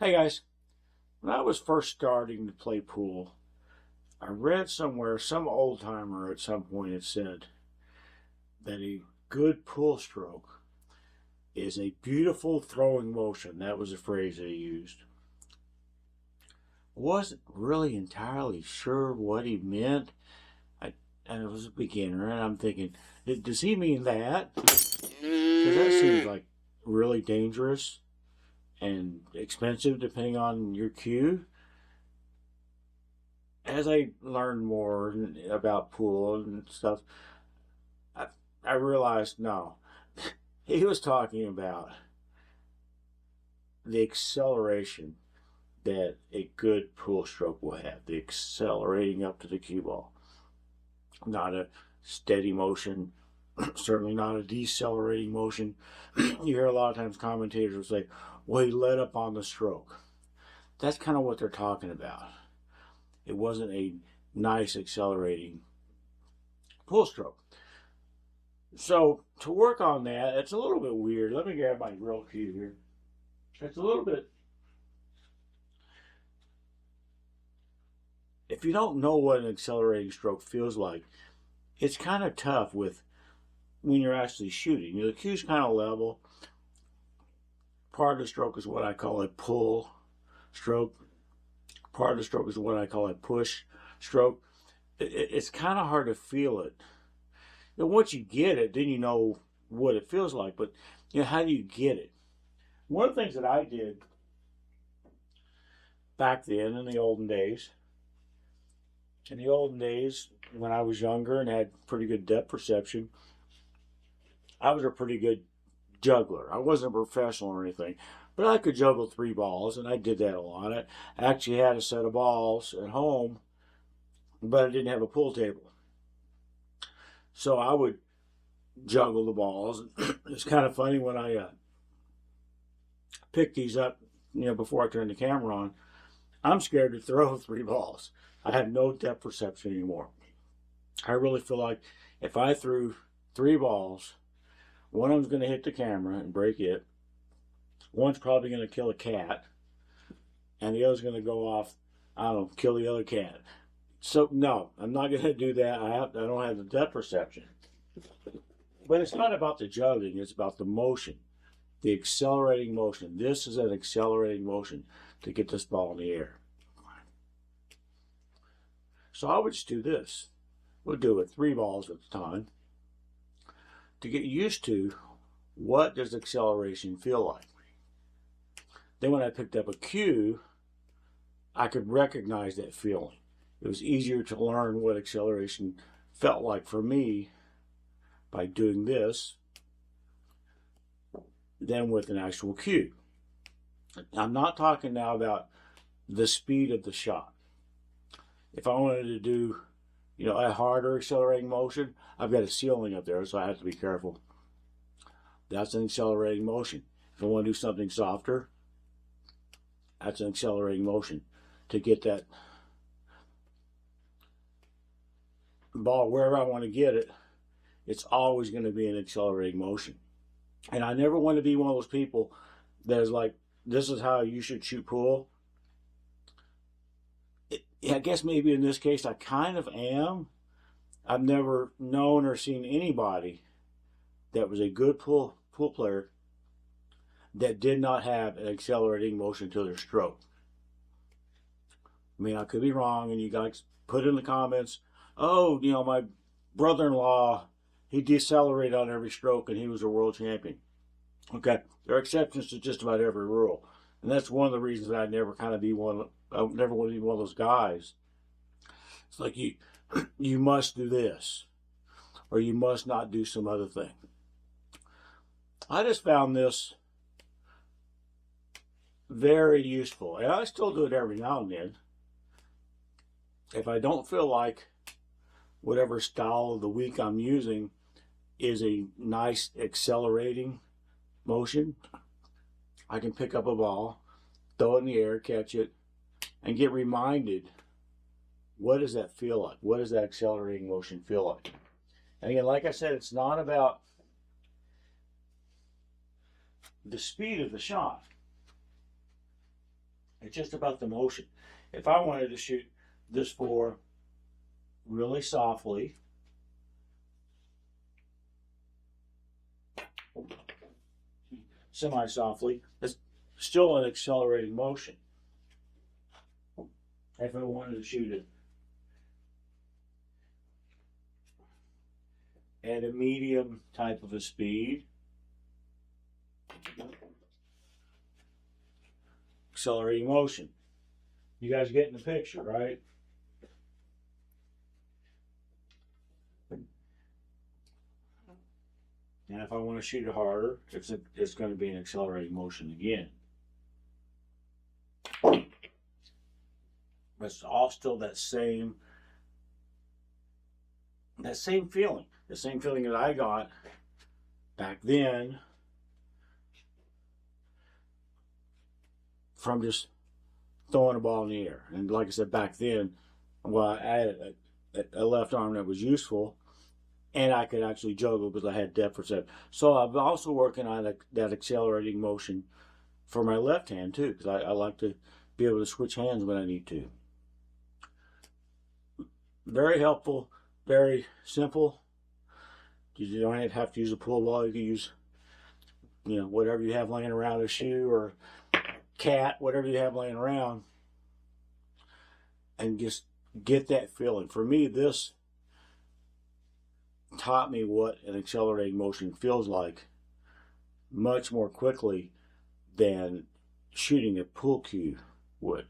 Hey guys, when I was first starting to play pool, I read somewhere some old timer at some point had said that a good pool stroke is a beautiful throwing motion. That was a phrase they used. I wasn't really entirely sure what he meant. I was a beginner, and I'm thinking, does he mean that? Because that seems like really dangerous and expensive depending on your cue. As I learned more about pool and stuff, I, I realized no, he was talking about the acceleration that a good pool stroke will have, the accelerating up to the cue ball. Not a steady motion, certainly not a decelerating motion. You hear a lot of times commentators say, well, he let up on the stroke. That's kind of what they're talking about. It wasn't a nice accelerating pool stroke. So to work on that, it's a little bit weird. Let me grab my real cue here. It's a little bit. If you don't know what an accelerating stroke feels like, it's kind of tough with when you're actually shooting. The cue's kind of level. Part of the stroke is what I call a pull stroke. Part of the stroke is what I call a push stroke. It's kind of hard to feel it. Once you get it, then you know what it feels like. But how do you get it? One of the things that I did back then in the olden days, when I was younger and had pretty good depth perception, I was a pretty good juggler. I wasn't a professional or anything, but I could juggle 3 balls, and I did that a lot. I actually had a set of balls at home, but I didn't have a pool table. So I would juggle the balls. It's kind of funny when I pick these up, before I turn the camera on, I'm scared to throw 3 balls. I have no depth perception anymore. I really feel like if I threw 3 balls, one of them's going to hit the camera and break it. One's probably going to kill a cat, and the other's going to go off, I don't know, kill the other cat. So no, I'm not going to do that. I don't have the depth perception. But it's not about the juggling, it's about the motion, the accelerating motion. This is an accelerating motion to get this ball in the air. So I would just do this. We'll do it 3 balls at a time to get used to what does acceleration feel like. Then when I picked up a cue, I could recognize that feeling. It was easier to learn what acceleration felt like for me by doing this than with an actual cue. I'm not talking now about the speed of the shot. If I wanted to do, a harder accelerating motion, I've got a ceiling up there, so I have to be careful. That's an accelerating motion. If I want to do something softer, that's an accelerating motion to get that ball wherever I want to get it. It's always going to be an accelerating motion. And I never want to be one of those people that is like, this is how you should shoot pool. I guess maybe in this case I kind of am. I've never known or seen anybody that was a good pool player that did not have an accelerating motion to their stroke. I mean, I could be wrong, and you guys put in the comments, oh, my brother-in-law, he decelerated on every stroke and he was a world champion. Okay, there are exceptions to just about every rule. And that's one of the reasons that I never want to be one of those guys. It's like you must do this, or you must not do some other thing. I just found this very useful, and I still do it every now and then. If I don't feel like whatever style of the week I'm using is a nice accelerating motion, I can pick up a ball, throw it in the air, catch it, and get reminded, what does that feel like? What does that accelerating motion feel like? And again, like I said, it's not about the speed of the shot. it's just about the motion. If I wanted to shoot this 4 really softly, semi-softly, it's still an accelerating motion. If I wanted to shoot it at a medium type of a speed, accelerating motion. You guys getting the picture, right? And if I want to shoot it harder, it's going to be an accelerating motion again. But it's all still that same feeling. The same feeling that I got back then from just throwing a ball in the air. And like I said, back then, well, I had a left arm that was useful, and I could actually juggle because I had depth perception. So I'm also working on that accelerating motion for my left hand too, because I like to be able to switch hands when I need to. Very helpful, very simple. You don't have to use a pool ball. You can use, whatever you have laying around, a shoe or cat, whatever you have laying around, and just get that feeling. For me, this taught me what an accelerating motion feels like much more quickly than shooting a pool cue would.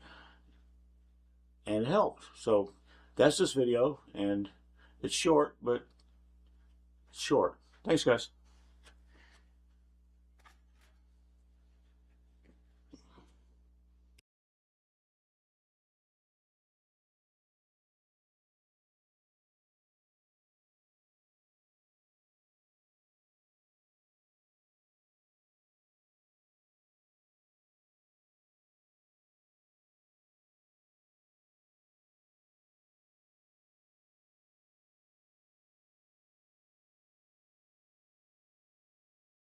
And it helped. So that's this video, and it's short, but it's short. Thanks, guys.